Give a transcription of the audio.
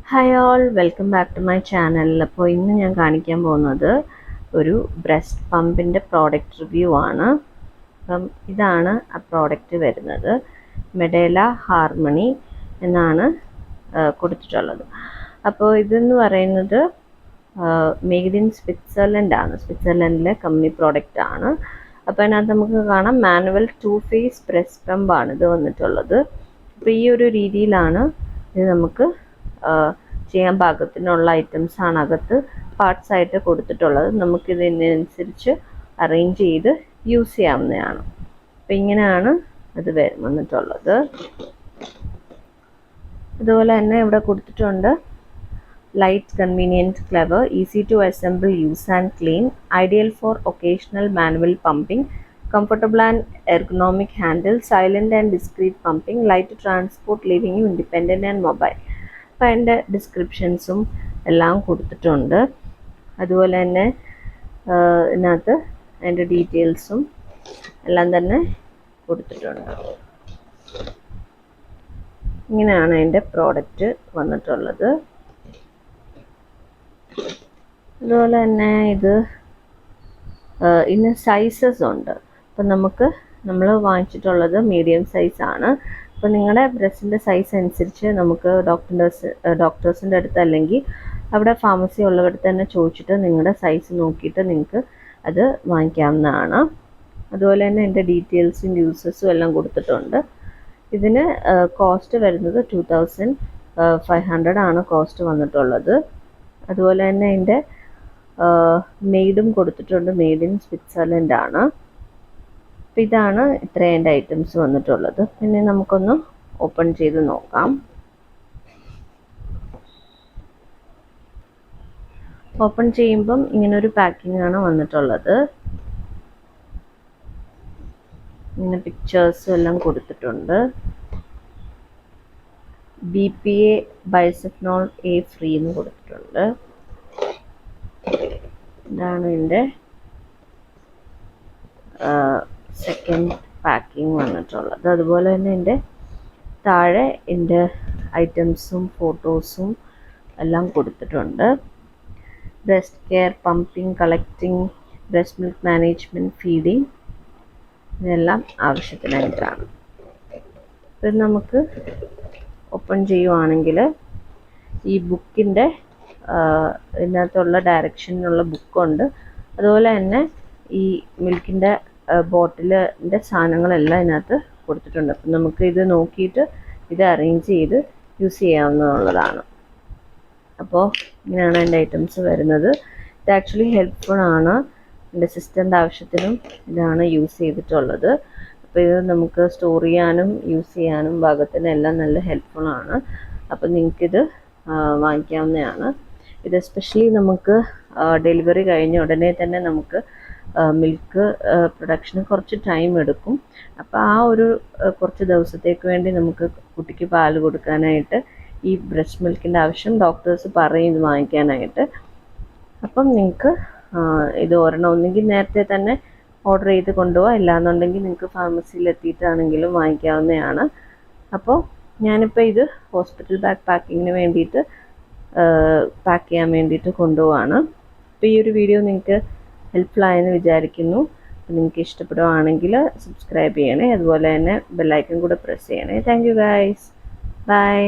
Hi all, welcome back to my channel. അപ്പോൾ ഇന്ന് ഞാൻ കാണിക്കാൻ പോകുന്നത് ഒരു ബ്രസ്റ്റ് പമ്പിൻ്റെ പ്രോഡക്റ്റ് റിവ്യൂ ആണ്. അപ്പം ഇതാണ് ആ പ്രോഡക്റ്റ് വരുന്നത്. മെഡേല ഹാർമണി എന്നാണ് കൊടുത്തിട്ടുള്ളത്. അപ്പോൾ ഇതെന്ന് പറയുന്നത് മെയ്ഡ് ഇൻ സ്വിറ്റ്സർലൻഡ് ആണ്. സ്വിറ്റ്സർലൻഡിലെ കമ്പനി പ്രോഡക്റ്റ് ആണ്. അപ്പോൾ അതിനകത്ത് നമുക്ക് കാണാം മാനുവൽ 2 ഫേസ് ബ്രസ്റ്റ് പമ്പാണ് ഇത് വന്നിട്ടുള്ളത്. അപ്പോൾ ഈ ഒരു രീതിയിലാണ് ഇത് നമുക്ക് ചെയ്യാൻ പാകത്തിനുള്ള ഐറ്റംസ് ആണ് അകത്ത് പാർട്സ് ആയിട്ട് കൊടുത്തിട്ടുള്ളത്. നമുക്കിതിനനുസരിച്ച് അറേഞ്ച് ചെയ്ത് യൂസ് ചെയ്യാവുന്നതാണ്. അപ്പം ഇങ്ങനെയാണ് അത് വന്നിട്ടുള്ളത്. അതുപോലെ തന്നെ ഇവിടെ കൊടുത്തിട്ടുണ്ട് light, convenient, clever, easy to assemble, use and clean, ideal for occasional manual pumping, comfortable and ergonomic handle, silent and discreet pumping, light to transport, leaving you independent and mobile. അപ്പോൾ അതിൻ്റെ ഡിസ്ക്രിപ്ഷൻസും എല്ലാം കൊടുത്തിട്ടുണ്ട്. അതുപോലെ തന്നെ ഇതിനകത്ത് അതിൻ്റെ ഡീറ്റെയിൽസും എല്ലാം തന്നെ കൊടുത്തിട്ടുണ്ട്. ഇങ്ങനെയാണ് അതിൻ്റെ പ്രോഡക്റ്റ് വന്നിട്ടുള്ളത്. അതുപോലെ തന്നെ ഇതിന് സൈസസ് ഉണ്ട്. അപ്പം നമ്മൾ വാങ്ങിച്ചിട്ടുള്ളത് മീഡിയം സൈസാണ്. അപ്പോൾ നിങ്ങളുടെ ബ്രസ്റ്റിൻ്റെ സൈസ് അനുസരിച്ച് നമുക്ക് ഡോക്ടേഴ്സിൻ്റെ അടുത്ത് അല്ലെങ്കിൽ അവിടെ ഫാർമസി ഉള്ളവരുടെ തന്നെ ചോദിച്ചിട്ട് നിങ്ങളുടെ സൈസ് നോക്കിയിട്ട് നിങ്ങൾക്ക് അത് വാങ്ങിക്കാവുന്നതാണ്. അതുപോലെ തന്നെ എൻ്റെ ഡീറ്റെയിൽസും യൂസസും എല്ലാം കൊടുത്തിട്ടുണ്ട്. ഇതിന് കോസ്റ്റ് വരുന്നത് 2500 ആണ് കോസ്റ്റ് വന്നിട്ടുള്ളത്. അതുപോലെ തന്നെ എൻ്റെ മെയ്ഡും കൊടുത്തിട്ടുണ്ട്. മെയ്ഡ് ഇൻ സ്വിറ്റ്സർലൻഡ് ആണ്. അപ്പം ഇതാണ് ഇത്രയും എൻ്റെ ഐറ്റംസ് വന്നിട്ടുള്ളത്. പിന്നെ നമുക്കൊന്ന് ഓപ്പൺ ചെയ്ത് നോക്കാം. ഓപ്പൺ ചെയ്യുമ്പം ഇങ്ങനൊരു പാക്കിംഗ് ആണ് വന്നിട്ടുള്ളത്. ഇങ്ങനെ പിക്ചേഴ്സും എല്ലാം കൊടുത്തിട്ടുണ്ട്. BPA ബൈസെഫ്നോൾ A ഫ്രീ എന്ന് കൊടുത്തിട്ടുണ്ട്. ഇതാണ് എൻ്റെ സെക്കൻഡ് പാക്കിംഗ് വന്നിട്ടുള്ളത്. അതുപോലെ തന്നെ എൻ്റെ താഴെ എൻ്റെ ഐറ്റംസും ഫോട്ടോസും എല്ലാം കൊടുത്തിട്ടുണ്ട്. Breast care, pumping, collecting, breast milk management, feeding, ഇതെല്ലാം ആവശ്യത്തിനായിട്ടാണ്. ഇത് നമുക്ക് ഓപ്പൺ ചെയ്യുവാണെങ്കിൽ ഈ ബുക്കിൻ്റെ ഇതിനകത്തുള്ള ഡയറക്ഷനുള്ള ബുക്കുണ്ട്. അതുപോലെ തന്നെ ഈ മിൽക്കിൻ്റെ ബോട്ടിലിൻ്റെ സാധനങ്ങളെല്ലാം ഇതിനകത്ത് കൊടുത്തിട്ടുണ്ട്. അപ്പം നമുക്ക് ഇത് നോക്കിയിട്ട് ഇത് അറേഞ്ച് ചെയ്ത് യൂസ് ചെയ്യാവുന്നതാണ്. അപ്പോൾ ഇങ്ങനെയാണ് എൻ്റെ ഐറ്റംസ് വരുന്നത്. ഇത് ആക്ച്വലി ഹെൽപ്ഫുൾ ആണ്. എൻ്റെ സിസ്റ്ററിൻ്റെ ആവശ്യത്തിനും ഇതാണ് യൂസ് ചെയ്തിട്ടുള്ളത്. അപ്പോൾ ഇത് നമുക്ക് സ്റ്റോർ ചെയ്യാനും യൂസ് ചെയ്യാനും പാകത്തിനും എല്ലാം നല്ല ഹെൽപ്ഫുൾ ആണ്. അപ്പോൾ നിങ്ങൾക്കിത് വാങ്ങിക്കാവുന്നതാണ്. ഇത് എസ്പെഷ്യലി നമുക്ക് ഡെലിവറി കഴിഞ്ഞ ഉടനെ തന്നെ നമുക്ക് മിൽക്ക് പ്രൊഡക്ഷന് കുറച്ച് ടൈം എടുക്കും. അപ്പോൾ ആ ഒരു കുറച്ച് ദിവസത്തേക്ക് വേണ്ടി നമുക്ക് കുട്ടിക്ക് പാല് കൊടുക്കാനായിട്ട് ഈ ബ്രസ്റ്റ് മിൽക്കിൻ്റെ ആവശ്യം ഡോക്ടേഴ്സ് പറയും ഇത് വാങ്ങിക്കാനായിട്ട്. അപ്പം നിങ്ങൾക്ക് ഇത് ഒന്നെങ്കിൽ നേരത്തെ തന്നെ ഓർഡർ ചെയ്ത് കൊണ്ടുപോകാം, ഇല്ലാന്നുണ്ടെങ്കിൽ നിങ്ങൾക്ക് ഫാർമസിയിൽ എത്തിയിട്ടാണെങ്കിലും വാങ്ങിക്കാവുന്നതാണ്. അപ്പോൾ ഞാനിപ്പോൾ ഇത് ഹോസ്പിറ്റൽ ബാഗ് പാക്കിങ്ങിന് വേണ്ടിയിട്ട് പാക്ക് ചെയ്യാൻ വേണ്ടിയിട്ട് കൊണ്ടുപോവാണ്. അപ്പോൾ ഈ ഒരു വീഡിയോ നിങ്ങൾക്ക് ഹെൽപ്ഫുൾ ആയെന്ന് വിചാരിക്കുന്നു. നിങ്ങൾക്ക് ഇഷ്ടപ്പെടുകയാണെങ്കിൽ സബ്സ്ക്രൈബ് ചെയ്യണേ. അതുപോലെ തന്നെ ബെല്ലൈക്കൺ കൂടെ പ്രസ് ചെയ്യണേ. Thank you guys. ബൈ.